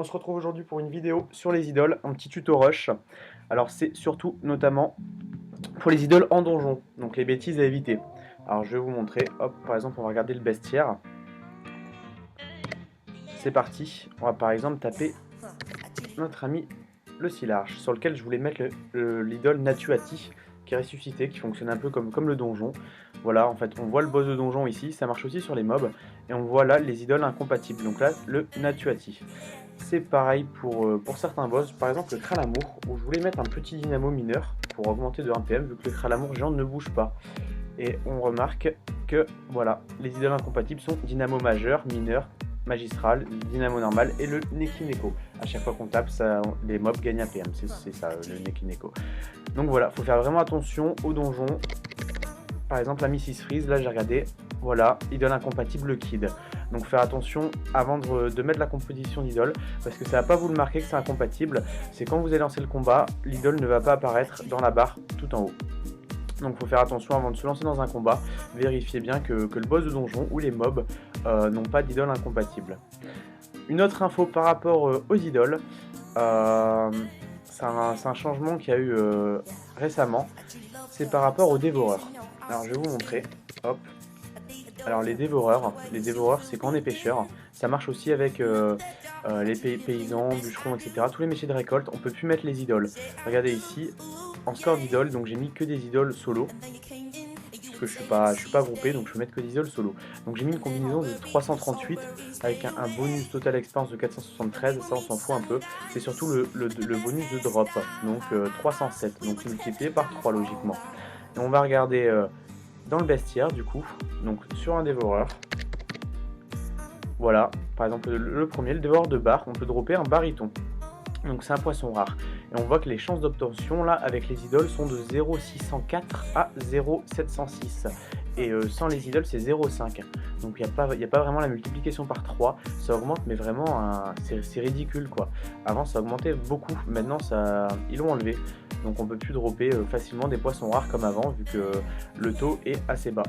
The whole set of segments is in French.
se retrouve aujourd'hui pour une vidéo sur les idoles, un petit tuto rush. Alors c'est surtout notamment pour les idoles en donjon, donc les bêtises à éviter. Alors je vais vous montrer, hop, par exemple on va regarder le bestiaire. C'est parti, on va par exemple taper notre ami le Silarge, sur lequel je voulais mettre l'idole Natuati, qui est ressuscité, qui fonctionne un peu comme le donjon. Voilà, en fait, on voit le boss de donjon ici, ça marche aussi sur les mobs, et on voit là les idoles incompatibles, donc là, le Natuati. C'est pareil pour certains boss, par exemple le Kralamour, où je voulais mettre un petit dynamo mineur, pour augmenter de 1 PM, vu que le Kralamour géant ne bouge pas. Et on remarque que, voilà, les idoles incompatibles sont dynamo majeur, mineur, magistral, dynamo normal et le Nekineko. À chaque fois qu'on tape, ça, les mobs gagnent un PM, c'est ça le Nekineko. Donc voilà, faut faire vraiment attention aux donjons. Par exemple la Mrs Freeze, là j'ai regardé, voilà, idole incompatible Kid. Donc faire attention avant de mettre la composition d'idole, parce que ça va pas vous le marquer que c'est incompatible, c'est quand vous allez lancer le combat, l'idole ne va pas apparaître dans la barre tout en haut. Donc il faut faire attention avant de se lancer dans un combat, vérifiez bien que le boss de donjon ou les mobs n'ont pas d'idole incompatible. Une autre info par rapport aux idoles, c'est un changement qu'il y a eu récemment, c'est par rapport aux dévoreurs. Alors je vais vous montrer, hop. Alors les dévoreurs c'est quand on est pêcheur, ça marche aussi avec les paysans, bûcherons, etc. Tous les métiers de récolte, on peut plus mettre les idoles. Regardez ici, en score d'idoles, donc j'ai mis que des idoles solo, parce que je suis pas groupé, donc je peux mettre que des idoles solo. Donc j'ai mis une combinaison de 338 avec un bonus total expérience de 473, ça on s'en fout un peu. C'est surtout le bonus de drop, donc 307, donc multiplié par 3 logiquement. Et on va regarder dans le bestiaire du coup, donc sur un dévoreur. Voilà, par exemple le premier, le dévoreur de bar, on peut dropper un baryton. Donc c'est un poisson rare. Et on voit que les chances d'obtention là avec les idoles sont de 0,604 à 0,706. Et sans les idoles c'est 0,5. Donc il n'y a pas vraiment la multiplication par 3. Ça augmente mais vraiment c'est ridicule quoi. Avant ça augmentait beaucoup. Maintenant ils l'ont enlevé. Donc on peut plus dropper facilement des poissons rares comme avant vu que le taux est assez bas.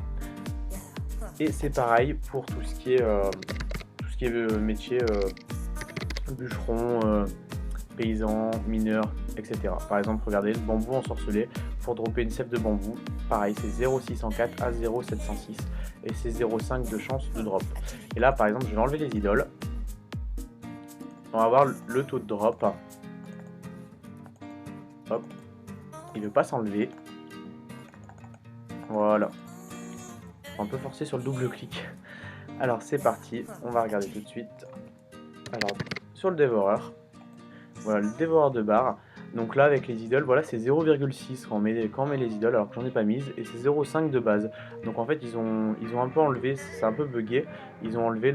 Et c'est pareil pour tout ce qui est métier bûcheron, paysan, mineur, etc. Par exemple, regardez le bambou ensorcelé, pour dropper une sève de bambou, pareil, c'est 0,604 à 0,706 et c'est 0,5 de chance de drop. Et là, par exemple, je vais enlever les idoles. On va voir le taux de drop. Hop, il ne veut pas s'enlever. Voilà. On peut forcer sur le double clic. Alors c'est parti, on va regarder tout de suite. Alors sur le dévoreur, voilà le dévoreur de barre. Donc là avec les idoles, voilà c'est 0,6 quand on met les idoles alors que j'en ai pas mise et c'est 0,5 de base. Donc en fait ils ont un peu enlevé, c'est un peu bugué, ils ont enlevé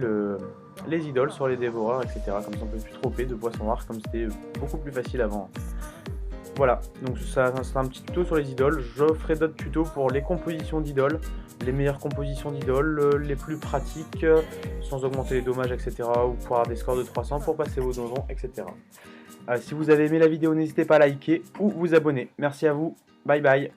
les idoles sur les dévoreurs etc. Comme ça on peut plus dropper de poissons rares comme c'était beaucoup plus facile avant. Voilà, donc ça c'est un petit tuto sur les idoles. Je ferai d'autres tutos pour les compositions d'idoles, les meilleures compositions d'idoles, les plus pratiques, sans augmenter les dommages, etc. Ou pour avoir des scores de 300 pour passer vos donjons, etc. Si vous avez aimé la vidéo, n'hésitez pas à liker ou vous abonner. Merci à vous, bye bye.